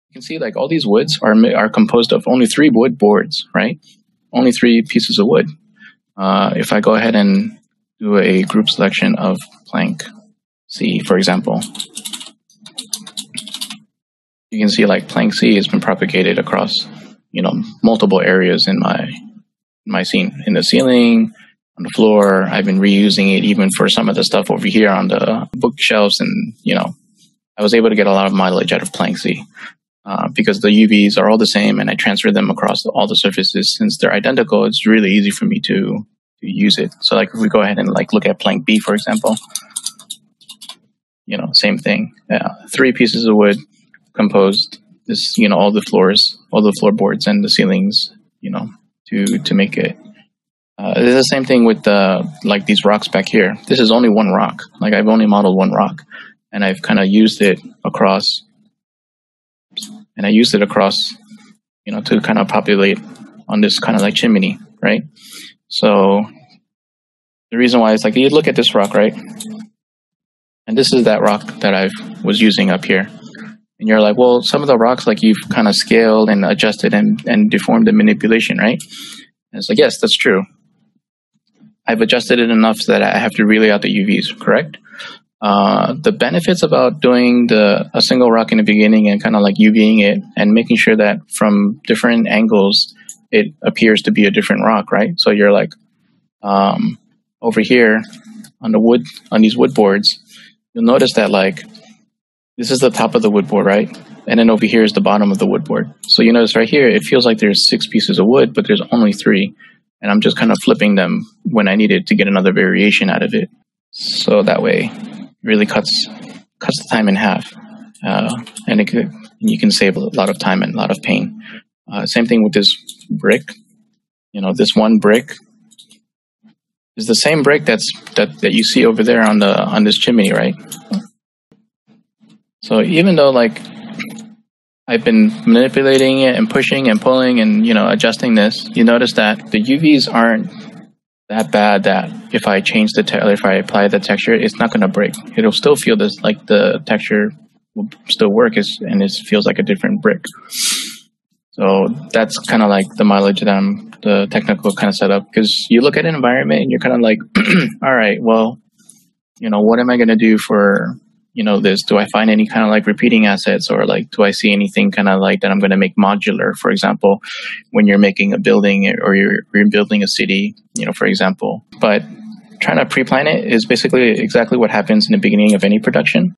You can see like all these woods are composed of only 3 wood boards, right? Only 3 pieces of wood. If I go ahead and do a group selection of plank C, for example, you can see like plank C has been propagated across, multiple areas in my scene, in the ceiling, on the floor. I've been reusing it even for some of the stuff over here on the bookshelves, and I was able to get a lot of mileage out of plank C. Because the UVs are all the same and I transfer them across all the surfaces. Since they're identical, it's really easy for me to use it. So like if we go ahead and like look at plank B, for example, same thing. 3 pieces of wood composed this, all the floorboards and the ceilings, to make it. It's the same thing with like these rocks back here. This is only one rock. Like I've only modeled one rock, and I've kind of used it across. And I used it across, to kind of populate on this kind of like chimney, right? So the reason why is like, you look at this rock, right? And this is that rock that I was using up here. And you're like, well, some of the rocks, like you've kind of scaled and adjusted and deformed the manipulation, right? And it's like, yes, that's true. I've adjusted it enough so that I have to relay out the UVs, correct? The benefits about doing a single rock in the beginning and kind of like UVing it and making sure that from different angles it appears to be a different rock, right? So you're like over here on the wood, on these wood boards, you'll notice that like this is the top of the wood board, right? And then over here is the bottom of the wood board. So you notice right here it feels like there's 6 pieces of wood, but there's only 3, and I'm just kind of flipping them when I needed to get another variation out of it. So that way really cuts the time in half, and you can save a lot of time and a lot of pain. Same thing with this brick. This one brick is the same brick that you see over there on this chimney, right? So even though like I've been manipulating it and pushing and pulling and adjusting this, you notice that the UVs aren't that bad that if I change if I apply the texture, it's not going to break. It'll still feel this, like the texture will still work, and it feels like a different brick. So that's kind of like the mileage that the technical kind of setup, because you look at an environment and you're kind of like, all right, well, what am I going to do for, this? Do I find any kind of like repeating assets, or like, do I see anything kind of like that I'm going to make modular? For example, when you're making a building or you're building a city, for example. But trying to pre-plan it is basically exactly what happens in the beginning of any production.